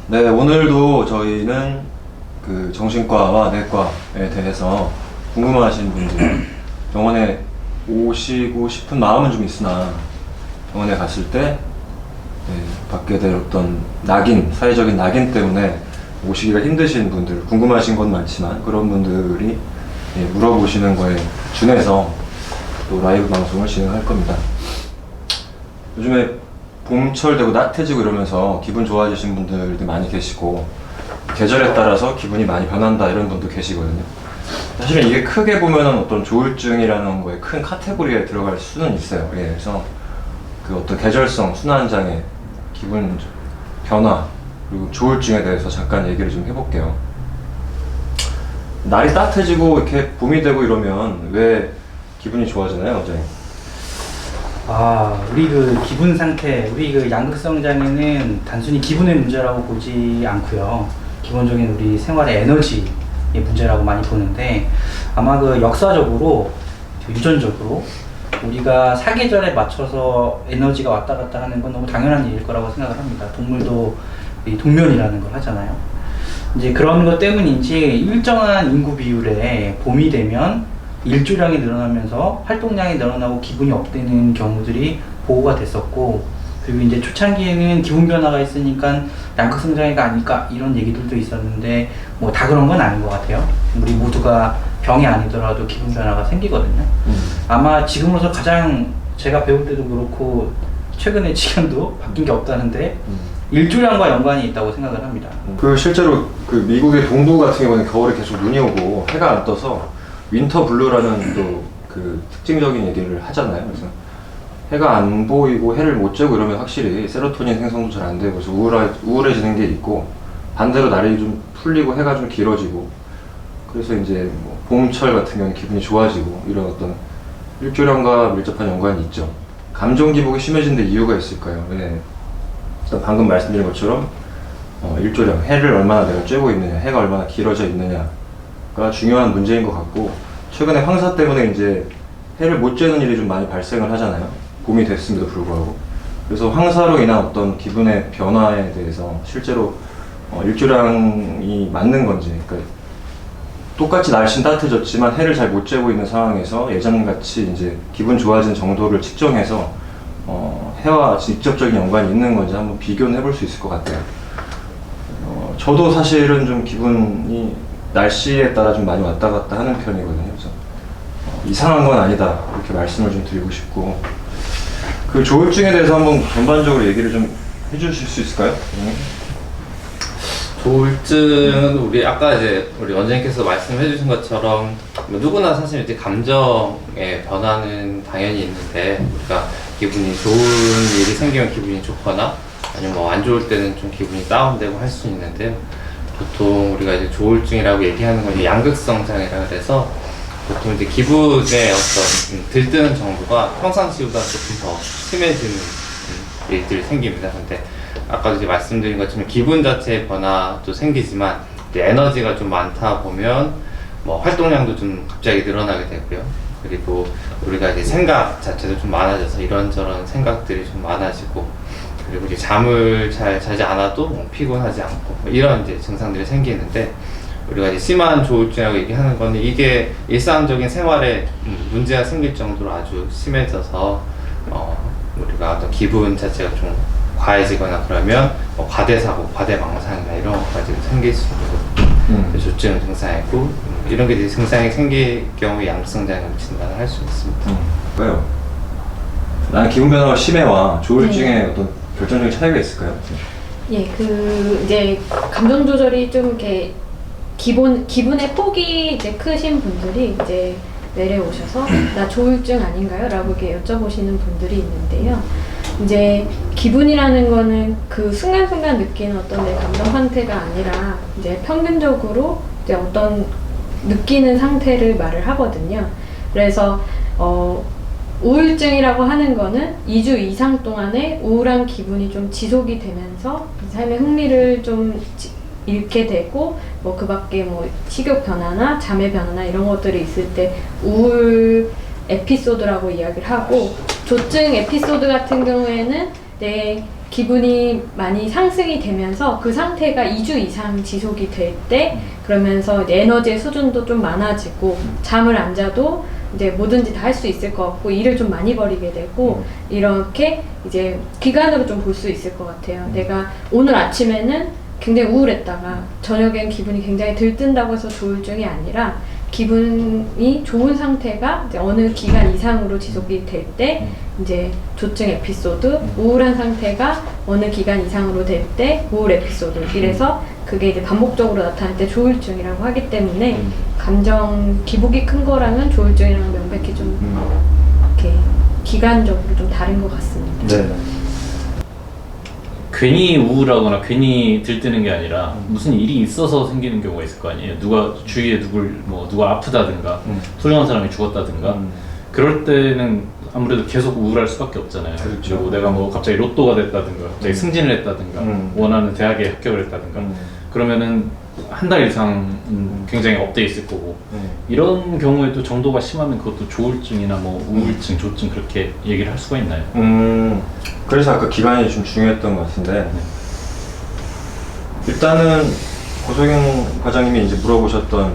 네, 오늘도 저희는 그 정신과와 내과에 대해서 궁금하신 분들, 병원에 오시고 싶은 마음은 좀 있으나 병원에 갔을 때 받게 될 어떤 낙인, 사회적인 낙인 때문에 오시기가 힘드신 분들, 궁금하신 건 많지만 그런 분들이 물어보시는 거에 준해서 또 라이브 방송을 진행할 겁니다. 요즘에 봄철 되고 따뜻해지고 이러면서 기분 좋아지신 분들도 많이 계시고 계절에 따라서 기분이 많이 변한다 이런 분도 계시거든요. 사실은 이게 크게 보면은 어떤 조울증이라는 거에 큰 카테고리에 들어갈 수는 있어요. 그래서 그 어떤 계절성 순환장애, 기분 변화 그리고 조울증에 대해서 잠깐 얘기를 좀 해볼게요. 날이 따뜻해지고 이렇게 봄이 되고 이러면 왜 기분이 좋아지나요, 원장님? 우리 그 기분 상태, 우리 그 양극성 장애는 단순히 기분의 문제라고 보지 않고요. 기본적인 우리 생활의 에너지의 문제라고 많이 보는데, 아마 그 역사적으로, 유전적으로 우리가 사계절에 맞춰서 에너지가 왔다 갔다 하는 건 너무 당연한 일일 거라고 생각을 합니다. 동물도 이 동면이라는 걸 하잖아요. 이제 그런 것 때문인지 일정한 인구 비율에 봄이 되면 일조량이 늘어나면서 활동량이 늘어나고 기분이 업되는 경우들이 보고가 됐었고, 그리고 이제 초창기에는 기분 변화가 있으니까 양극성 장애가 아닐까 이런 얘기들도 있었는데 뭐 다 그런 건 아닌 것 같아요. 우리 모두가 병이 아니더라도 기분 변화가 생기거든요. 아마 지금으로서 가장 제가 배울 때도 그렇고 최근에 지금도 바뀐 게 없다는데 일조량과 연관이 있다고 생각을 합니다. 그 실제로 그 미국의 동부 같은 경우는 겨울에 계속 눈이 오고 해가 안 떠서 윈터 블루라는 또 그 특징적인 얘기를 하잖아요. 그래서 해가 안 보이고 해를 못 쬐고 이러면 확실히 세로토닌 생성도 잘 안 되고 그래서 우울해지는 게 있고, 반대로 날이 좀 풀리고 해가 좀 길어지고 그래서 이제 뭐 봄철 같은 경우는 기분이 좋아지고 이런 어떤 일조량과 밀접한 연관이 있죠. 감정 기복이 심해진 데 이유가 있을까요? 일단 방금 말씀드린 것처럼 일조량, 해를 얼마나 내가 쬐고 있느냐, 해가 얼마나 길어져 있느냐가 중요한 문제인 것 같고, 최근에 황사 때문에 이제 해를 못 쬐는 일이 좀 많이 발생을 하잖아요. 봄이 됐음에도 불구하고. 그래서 황사로 인한 어떤 기분의 변화에 대해서 실제로 일조량이 맞는 건지, 그러니까 똑같이 날씨는 따뜻해졌지만 해를 잘 못 쬐고 있는 상황에서 예전같이 이제 기분 좋아진 정도를 측정해서 해와 직접적인 연관이 있는 건지 한번 비교는 해볼 수 있을 것 같아요. 저도 사실은 좀 기분이 날씨에 따라 좀 많이 왔다 갔다 하는 편이거든요. 그래서 이상한 건 아니다 이렇게 말씀을 좀 드리고 싶고, 그 조울증에 대해서 한번 전반적으로 얘기를 좀 해주실 수 있을까요? 조울증은 우리 아까 이제 우리 원장님께서 말씀해 주신 것처럼 뭐 누구나 사실 이제 감정의 변화는 당연히 있는데, 우리가 기분이 좋은 일이 생기면 기분이 좋거나 아니면 뭐 안 좋을 때는 좀 기분이 다운되고 할 수 있는데, 보통 우리가 이제 조울증이라고 얘기하는 건 양극성 장애라 그래서 보통 이제 기분의 어떤 들뜨는 정도가 평상시보다 조금 더 심해지는 일들이 생깁니다. 근데 아까도 이제 말씀드린 것처럼 기분 자체의 변화도 생기지만 이제 에너지가 좀 많다 보면 뭐 활동량도 좀 갑자기 늘어나게 되고요. 그리고 우리가 이제 생각 자체도 좀 많아져서 이런저런 생각들이 좀 많아지고, 그리고 이제 잠을 잘 자지 않아도 뭐 피곤하지 않고 뭐 이런 이제 증상들이 생기는데, 우리가 이제 심한 조울증이라고 얘기하는 거는 이게 일상적인 생활에 문제가 생길 정도로 아주 심해져서 우리가 어떤 기분 자체가 좀 과해지거나 그러면 뭐 과대사고, 과대망상이나 이런 것까지 생길 수 있고 조증 증상이고, 이런 게 이제 증상이 생길 경우에 양극성 장애 진단을 할 수 있습니다. 왜요? 나는 기분 변화가 심해와 조울증의 어떤 결정적인 차이가 있을까요? 예, 그 이제 감정 조절이 좀 이렇게 기분의 폭이 이제 크신 분들이 이제 내려오셔서 나 조울증 아닌가요? 라고 이렇게 여쭤보시는 분들이 있는데요. 이제 기분이라는 거는 그 순간순간 느끼는 어떤 내 감정 상태가 아니라 이제 평균적으로 이제 어떤 느끼는 상태를 말을 하거든요. 그래서 우울증이라고 하는 거는 2주 이상 동안에 우울한 기분이 좀 지속이 되면서 삶의 흥미를 좀 잃게 되고, 뭐 그 밖에 뭐 식욕 변화나 잠의 변화나 이런 것들이 있을 때 우울 에피소드라고 이야기를 하고, 조증 에피소드 같은 경우에는 내 기분이 많이 상승이 되면서 그 상태가 2주 이상 지속이 될 때 그러면서 이제 에너지의 수준도 좀 많아지고 잠을 안 자도 이제 뭐든지 다 할 수 있을 것 같고 일을 좀 많이 벌이게 되고 이렇게 이제 기간으로 좀 볼 수 있을 것 같아요. 내가 오늘 아침에는 굉장히 우울했다가 저녁엔 기분이 굉장히 들뜬다고 해서 조울증이 아니라 기분이 좋은 상태가 이제 어느 기간 이상으로 지속이 될 때 이제 조증 에피소드, 우울한 상태가 어느 기간 이상으로 될 때 우울 에피소드 이래서 그게 이제 반복적으로 나타날 때 조울증이라고 하기 때문에 감정 기복이 큰 거랑은 조울증이랑 명백히 좀 이렇게 기간적으로 좀 다른 것 같습니다. 네. 괜히 우울하거나 괜히 들뜨는 게 아니라 무슨 일이 있어서 생기는 경우가 있을 거 아니에요. 누가 주위에 누가 아프다든가 소중한 사람이 죽었다든가 그럴 때는 아무래도 계속 우울할 수밖에 없잖아요. 그렇죠. 그리고 내가 뭐 갑자기 로또가 됐다든가 갑자기 승진을 했다든가 원하는 대학에 합격을 했다든가 그러면은 한 달 이상 굉장히 업돼 있을 거고 이런 경우에도 정도가 심하면 그것도 조울증이나 뭐 우울증, 조증 그렇게 얘기를 할 수가 있나요? 그래서 아까 기간이 좀 중요했던 것 같은데 일단은 고석영 과장님이 이제 물어보셨던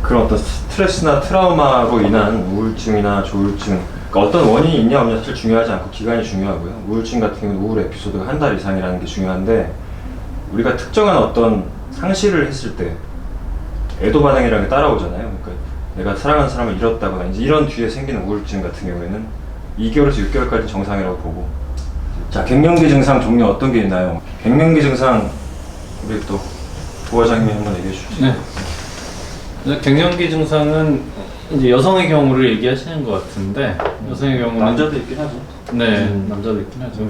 그런 어떤 스트레스나 트라우마로 인한 우울증이나 조울증 그러니까 어떤 원인이 있냐 없냐 사실 중요하지 않고 기간이 중요하고요. 우울증 같은 경우는 우울 에피소드가 한 달 이상이라는 게 중요한데 우리가 특정한 어떤 상실을 했을 때 애도 반응이라는 게 따라오잖아요. 그러니까 내가 사랑하는 사람을 잃었다거나 이제 이런 뒤에 생기는 우울증 같은 경우에는 2개월에서 6개월까지 정상이라고 보고 자 갱년기 증상 종류 어떤 게 있나요? 갱년기 증상 우리 또 부과장님이 한번 얘기해 주시죠. 네. 갱년기 증상은 이제 여성의 경우를 얘기하시는 것 같은데 여성의 경우는 남자도 있긴 하죠. 네, 남자도 있긴 하죠.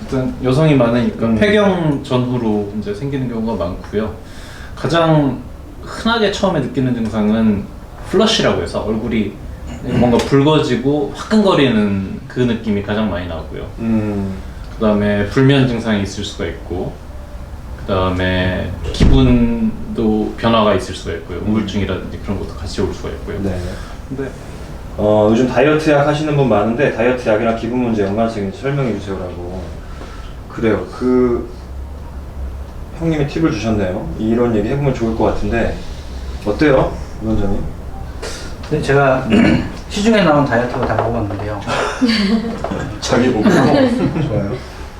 일단 여성이 많으니까 폐경 전후로 이제 생기는 경우가 많고요. 가장 흔하게 처음에 느끼는 증상은 플러시라고 해서 얼굴이 뭔가 붉어지고 화끈거리는 그 느낌이 가장 많이 나고요. 그 다음에 불면 증상이 있을 수가 있고 그 다음에 기분도 변화가 있을 수가 있고요. 우울증이라든지 그런 것도 같이 올 수가 있고요. 네. 근데 요즘 다이어트 약 하시는 분 많은데 다이어트 약이랑 기분 문제 연관성이 설명해 주세요라고. 그래요. 그 형님이 팁을 주셨네요. 이런 얘기 해보면 좋을 것 같은데 어때요, 위원장님? 근데 제가 시중에 나온 다이어트가 다 먹어봤는데요. 자기 보고 좋아요.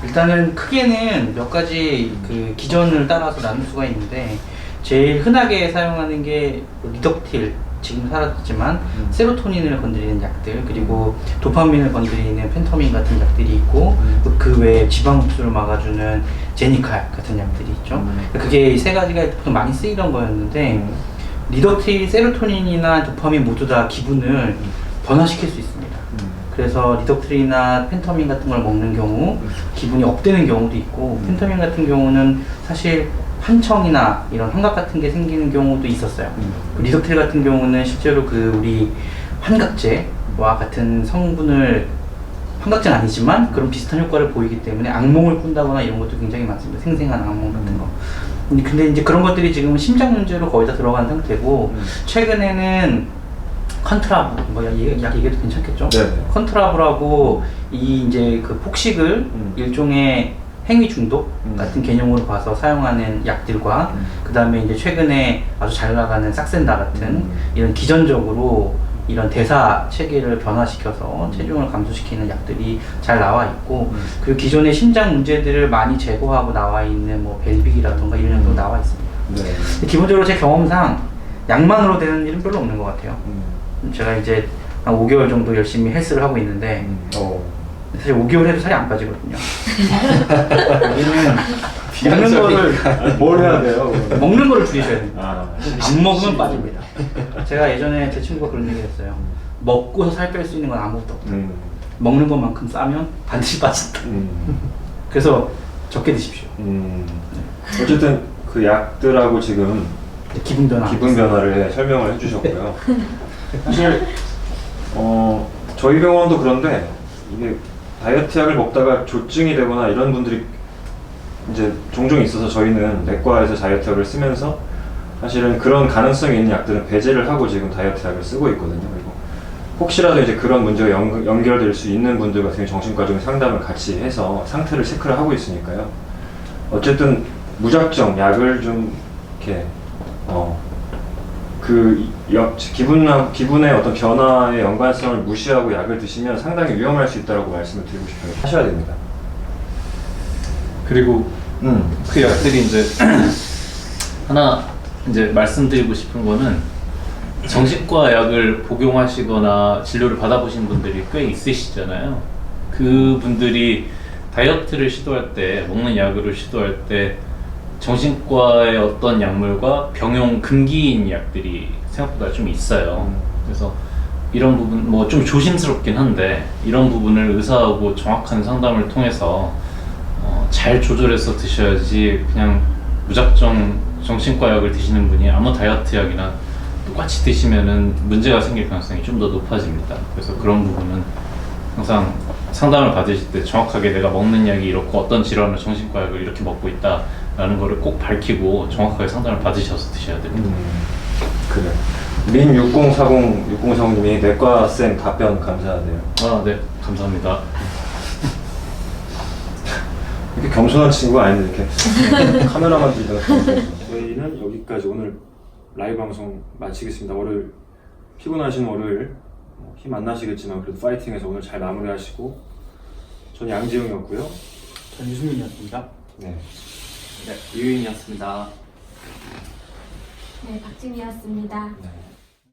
일단은 크게는 몇 가지 그 기전을 따라서 나눌 수가 있는데 제일 흔하게 사용하는 게 리덕틸, 지금 사라졌지만 세로토닌을 건드리는 약들 그리고 도파민을 건드리는 펜터민 같은 약들이 있고 그 외에 지방 흡수를 막아주는 제니칼 같은 약들이 있죠. 그게 이 세 가지가 보통 많이 쓰이던 거였는데 리덕틸, 세로토닌이나 도파민 모두 다 기분을 변화시킬 수 있습니다. 그래서 리덕틸이나 펜터민 같은 걸 먹는 경우 기분이 업되는 경우도 있고 펜터민 같은 경우는 사실 환청이나 이런 환각 같은 게 생기는 경우도 있었어요. 리덕틸 같은 경우는 실제로 그 우리 환각제와 같은 성분을 환각제는 아니지만 그런 비슷한 효과를 보이기 때문에 악몽을 꾼다거나 이런 것도 굉장히 많습니다. 생생한 악몽 같은 거. 근데 이제 그런 것들이 지금 심장 문제로 거의 다 들어간 상태고 최근에는 컨트라브, 약 얘기해도 괜찮겠죠? 네. 컨트라브라고 이 이제 그 폭식을 일종의 행위 중독 같은 개념으로 봐서 사용하는 약들과 그 다음에 이제 최근에 아주 잘 나가는 삭센다 같은 이런 기전적으로 이런 대사 체계를 변화시켜서 체중을 감소시키는 약들이 잘 나와 있고 그리고 기존의 심장 문제들을 많이 제거하고 나와 있는 뭐 벨빅이라던가 이런 약도 나와 있습니다. 네. 기본적으로 제 경험상 약만으로 되는 일은 별로 없는 것 같아요. 제가 이제 한 5개월 정도 열심히 헬스를 하고 있는데 사실 5개월 해도 살이 안 빠지거든요. 여기는 먹는 거를 뭘 해야 돼요? 먹는 거를 줄이셔야 됩니다. 아, 안 먹으면 빠집니다. 제가 예전에 제 친구가 그런 얘기 했어요. 먹고서 살 뺄 수 있는 건 아무것도 없다. 먹는 것만큼 싸면 반드시 빠진다. 그래서 적게 드십시오. 어쨌든 그 약들하고 지금 기분 변화를 설명을 해주셨고요. 사실 저희 병원도 그런데 이게 다이어트 약을 먹다가 조증이 되거나 이런 분들이 이제 종종 있어서 저희는 내과에서 다이어트 약을 쓰면서 사실은 그런 가능성이 있는 약들은 배제를 하고 지금 다이어트 약을 쓰고 있거든요. 그리고 혹시라도 이제 그런 문제가 연결될 수 있는 분들 같은 경우 정신과적인 상담을 같이 해서 상태를 체크를 하고 있으니까요. 어쨌든 무작정 약을 좀 이렇게 기분의 어떤 변화의 연관성을 무시하고 약을 드시면 상당히 위험할 수 있다고 말씀을 드리고 싶어요. 하셔야 됩니다. 그리고 그 약들이 이제 하나 이제 말씀드리고 싶은 거는 정신과 약을 복용하시거나 진료를 받아보신 분들이 꽤 있으시잖아요. 그 분들이 다이어트를 시도할 때, 먹는 약을 시도할 때 정신과의 어떤 약물과 병용 금기인 약들이 생각보다 좀 있어요. 그래서 이런 부분 뭐 좀 조심스럽긴 한데 이런 부분을 의사하고 정확한 상담을 통해서 잘 조절해서 드셔야지 그냥 무작정 정신과 약을 드시는 분이 아무 다이어트 약이나 똑같이 드시면은 문제가 생길 가능성이 좀 더 높아집니다. 그래서 그런 부분은 항상 상담을 받으실 때 정확하게 내가 먹는 약이 이렇고 어떤 질환을 정신과 약을 이렇게 먹고 있다라는 거를 꼭 밝히고 정확하게 상담을 받으셔서 드셔야 됩니다. 그래. 민6040님이 내과쌤 답변 감사하네요. 아, 네. 감사합니다. 이렇게 겸손한 친구가 아닌데 이렇게 카메라만 들다가 저희는 여기까지 오늘 라이브 방송 마치겠습니다. 월요일 피곤하신 월요일 힘 안 나시겠지만 그래도 파이팅해서 오늘 잘 마무리하시고 전 양지영이었고요. 전 유승민이었습니다. 네. 네, 유인이었습니다. 네, 박진이었습니다. 네.